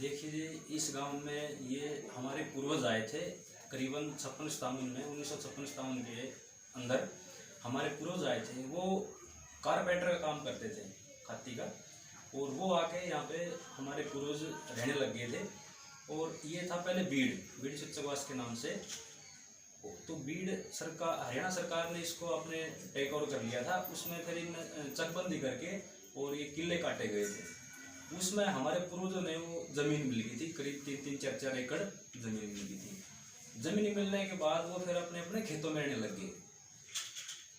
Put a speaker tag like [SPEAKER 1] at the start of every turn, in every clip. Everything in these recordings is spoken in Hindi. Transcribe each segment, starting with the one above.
[SPEAKER 1] देखिए, इस गांव में ये हमारे पूर्वज आए थे करीबन 56-57 में, 1956-57 के अंदर हमारे पूर्वज आए थे। वो कारपेंटर का काम करते थे, खाती का, और वो आके यहाँ पे हमारे पूर्वज रहने लग गए थे। और ये था पहले बीड़ शिक्षकवास के नाम से। तो बीड़ सरकार, हरियाणा सरकार ने इसको अपने टेक ओवर कर लिया था। उसमें फिर इन चकबंदी करके और ये किले काटे गए थे। उसमें हमारे पूर्वजों ने वो जमीन मिल गई थी, करीब 3-4 एकड़ जमीन मिल गई थी। जमीन मिलने के बाद वो फिर अपने अपने खेतों में रहने लग गए।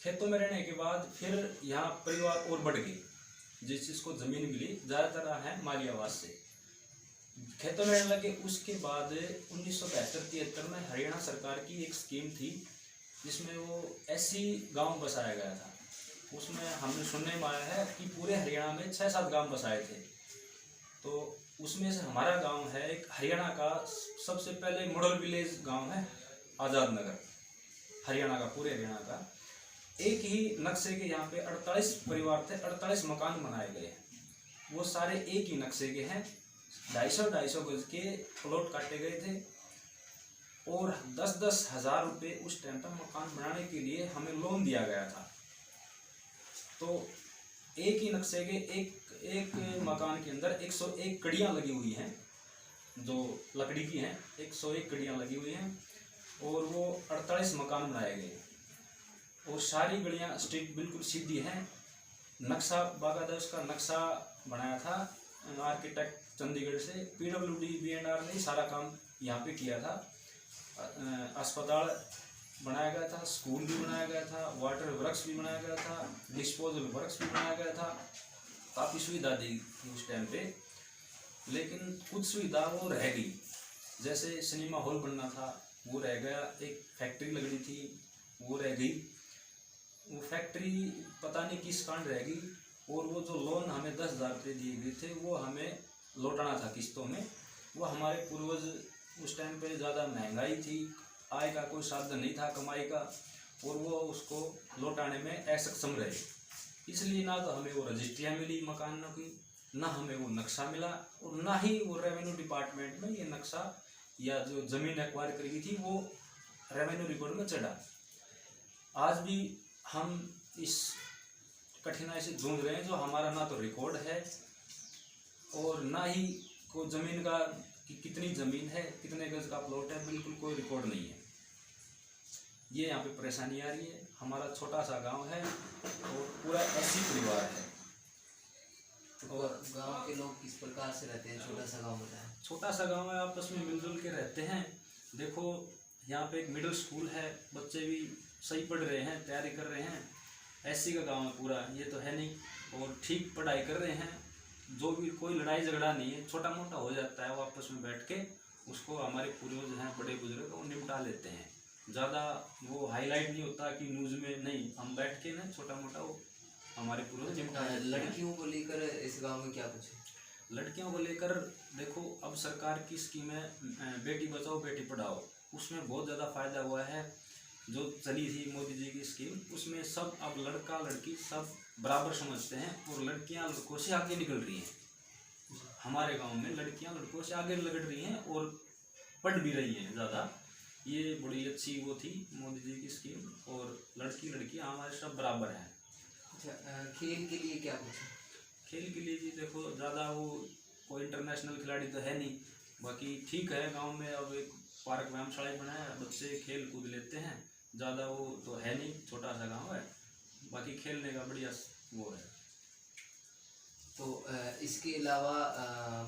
[SPEAKER 1] खेतों में रहने के बाद फिर यहाँ परिवार और बढ़ गए। जिस जिसको जमीन मिली ज़्यादातर है माली आवास से खेतों में रहने लगे। उसके बाद 1972-73 में हरियाणा सरकार की एक स्कीम थी जिसमें वो ऐसी गांव बसाया गया था। उसमें हमने सुनने में आया है कि पूरे हरियाणा में 6-7 गांव बसाए थे। तो उसमें से हमारा गांव है एक हरियाणा का सबसे पहले मॉडल विलेज गांव है, आज़ाद नगर, हरियाणा का, पूरे हरियाणा का। एक ही नक्शे के यहाँ पे 48 परिवार थे, 48 मकान बनाए गए हैं। वो सारे एक ही नक्शे के हैं। 250 गज के प्लॉट काटे गए थे और 10-10 हज़ार रुपये उस टाइम पर मकान बनाने के लिए हमें लोन दिया गया था। तो एक ही नक्शे के एक मकान के अंदर 101 कड़ियाँ लगी हुई हैं, जो लकड़ी की हैं। 101 कड़ियाँ लगी हुई हैं और वो 48 मकान बनाए गए और सारी गलियाँ स्ट्रीट बिल्कुल सीधी हैं। नक्शा बाकायदा उसका नक्शा बनाया था आर्किटेक्ट चंडीगढ़ से। PWD B&R ने सारा काम यहाँ पे किया था। अस्पताल बनाया गया था, स्कूल भी बनाया गया था, वाटर वर्क्स भी बनाया गया था, डिस्पोजल वर्क्स भी बनाया गया था। काफ़ी सुविधा दी थी उस टाइम पे। लेकिन कुछ सुविधा वो रह गई, जैसे सिनेमा हॉल बनना था वो रह गया, एक फैक्ट्री लगनी थी वो रह गई। वो फैक्ट्री पता नहीं किस कारण रह गई। और वो जो लोन हमें 10,000 रुपये दिए गए थे वो हमें लौटाना था किस्तों में। वो हमारे पूर्वज, उस टाइम पे ज़्यादा महंगाई थी, आय का कोई साधन नहीं था कमाई का, और वो उसको लौटाने में असक्षम रहे। इसलिए ना तो हमें वो रजिस्ट्रियाँ मिली मकानों की, ना हमें वो नक्शा मिला, और ना ही वो रेवेन्यू डिपार्टमेंट में ये नक्शा या जो ज़मीन एक्वायर करी गई थी वो रेवेन्यू रिकॉर्ड में चढ़ा। आज भी हम इस कठिनाई से जूझ रहे हैं, जो हमारा ना तो रिकॉर्ड है और ना ही को ज़मीन का कि कितनी ज़मीन है, कितने गज का प्लॉट है, बिल्कुल कोई रिकॉर्ड नहीं है। ये यहाँ पे परेशानी आ रही है। हमारा छोटा सा गांव है और पूरा 80 परिवार है।
[SPEAKER 2] और गांव के लोग किस प्रकार से रहते हैं? छोटा सा गांव होता है,
[SPEAKER 1] छोटा सा गांव है, आपस में मिलजुल के रहते हैं। देखो, यहाँ पे एक मिडिल स्कूल है, बच्चे भी सही पढ़ रहे हैं, तैयारी कर रहे हैं। ऐसी का गांव है पूरा, ये तो है नहीं, और ठीक पढ़ाई कर रहे हैं। जो भी कोई लड़ाई झगड़ा नहीं है, छोटा मोटा हो जाता है वो आपस में बैठ के उसको हमारे पूर्वज हैं, बड़े बुजुर्ग, वो निपटा लेते हैं। ज़्यादा वो हाईलाइट नहीं होता कि न्यूज़ में, नहीं, हम बैठ के ना छोटा मोटा वो हमारे पूर्वज निपटा लेते हैं।
[SPEAKER 2] लड़कियों को लेकर इस गांव में क्या कुछ है?
[SPEAKER 1] लड़कियों को लेकर देखो, अब सरकार की स्कीम है बेटी बचाओ बेटी पढ़ाओ, उसमें बहुत ज़्यादा फायदा हुआ है। जो चली थी मोदी जी की स्कीम, उसमें सब अब लड़का लड़की सब बराबर समझते हैं और लड़कियां लड़कों से आगे निकल रही हैं। हमारे गांव में लड़कियां लड़कों से आगे निकल रही हैं और पढ़ भी रही हैं ज़्यादा। ये बड़ी अच्छी वो थी मोदी जी की स्कीम, और लड़की लड़की हमारे सब बराबर हैं।
[SPEAKER 2] अच्छा, खेल के लिए क्या कुछ है?
[SPEAKER 1] खेल के लिए जी देखो, ज़्यादा वो कोई इंटरनेशनल खिलाड़ी तो है नहीं, बाकी ठीक है। गांव में अब एक पार्क व्यायामशाला बनाया है, बच्चे खेल कूद लेते हैं। ज़्यादा वो तो है नहीं, छोटा सा गांव है, बाकी खेलने का बढ़िया वो है।
[SPEAKER 2] तो इसके अलावा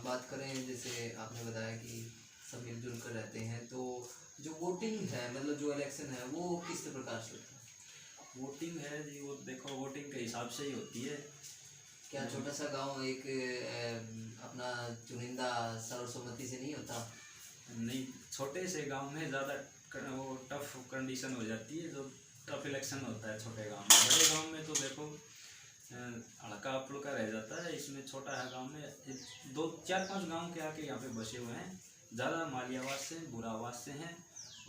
[SPEAKER 2] बात करें, जैसे आपने बताया कि सब मिलजुल कर रहते हैं, तो जो वोटिंग है, मतलब जो इलेक्शन है, वो किस प्रकार से होता है?
[SPEAKER 1] वोटिंग है जी, वो देखो वोटिंग के हिसाब से ही होती है।
[SPEAKER 2] क्या छोटा सा गांव एक अपना चुनिंदा सर्वसम्मति से नहीं होता?
[SPEAKER 1] नहीं, छोटे से गांव में ज़्यादा वो टफ कंडीशन हो जाती है, जो टफ इलेक्शन होता है छोटे गांव में। बड़े गांव में तो देखो हल्का फुल्का रह जाता है। इसमें छोटा है गांव में 2-4-5 गांव के आके यहाँ पे बसे हुए हैं। ज़्यादा मालियावास से, बुरावास से हैं,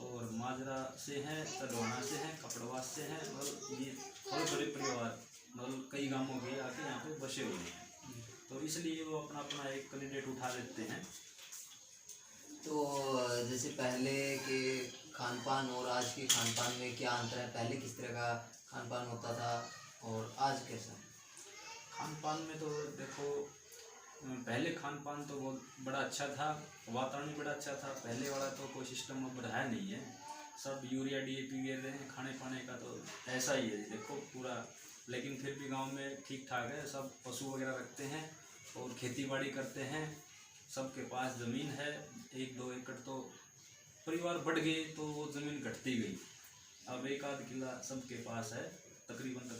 [SPEAKER 1] और माजरा से हैं, तडवाना से हैं, कपड़वास से हैं, और ये बड़े बड़े परिवार मतलब कई गांवों के आके यहाँ पे बसे हुए हैं। तो इसलिए वो अपना अपना एक कैंडिडेट उठा लेते हैं
[SPEAKER 2] तो जैसे पहले के खान पान और आज के खान पान में क्या अंतर है? पहले किस तरह का खान पान होता था और आज कैसा?
[SPEAKER 1] खान पान में तो देखो, पहले खान पान तो बहुत बड़ा अच्छा था, वातावरण भी बड़ा अच्छा था। पहले वाला तो कोई सिस्टम अब रहा नहीं है, सब यूरिया डीएपी गिर रहे हैं। खाने पाने का तो ऐसा ही है देखो पूरा। लेकिन फिर भी गांव में ठीक ठाक है, सब पशु वगैरह रखते हैं और खेती बाड़ी करते हैं। सबके पास ज़मीन है, 1-2 एकड़। तो परिवार बढ़ गए तो वो ज़मीन घटती गई। अब 1-आध किला सबके पास है तकरीबन।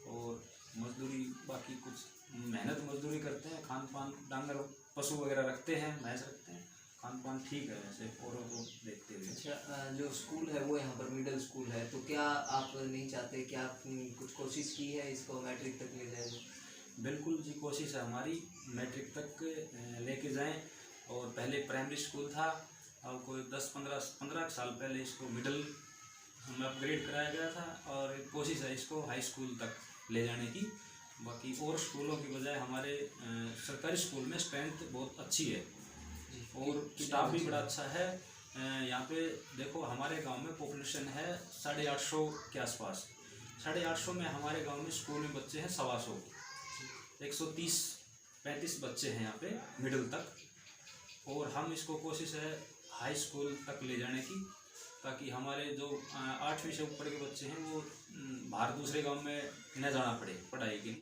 [SPEAKER 1] और मजदूरी, बाकी कुछ मेहनत मजदूरी करते हैं। खान पान, डांगर पशु वगैरह रखते हैं, भैंस रखते हैं। खान पान ठीक है वैसे औरों को देखते हुए।
[SPEAKER 2] अच्छा, जो स्कूल है वो यहाँ पर मिडिल स्कूल है, तो क्या आप नहीं चाहते कि आप कुछ कोशिश की है इसको मैट्रिक तक ले जाए?
[SPEAKER 1] बिल्कुल जी, कोशिश है हमारी मैट्रिक तक लेके जाएं। और पहले प्राइमरी स्कूल था, अब कोई 10-15 साल पहले इसको मिडिल में अपग्रेड कराया गया था। और कोशिश है इसको हाई स्कूल तक ले जाने की। बाकी और स्कूलों की बजाय हमारे सरकारी स्कूल में स्ट्रेंथ बहुत अच्छी है और स्टाफ भी बड़ा अच्छा है। यहाँ पे देखो, हमारे गांव में पॉपुलेशन है 850 के आसपास। 850 में हमारे गांव में स्कूल में बच्चे हैं 125, 130-135 बच्चे हैं यहाँ पे मिडिल तक। और हम इसको कोशिश है हाई स्कूल तक ले जाने की, ताकि हमारे जो 8वीं से ऊपर के बच्चे हैं वो बाहर दूसरे गांव में न जाना पड़े पढ़ाई के लिए।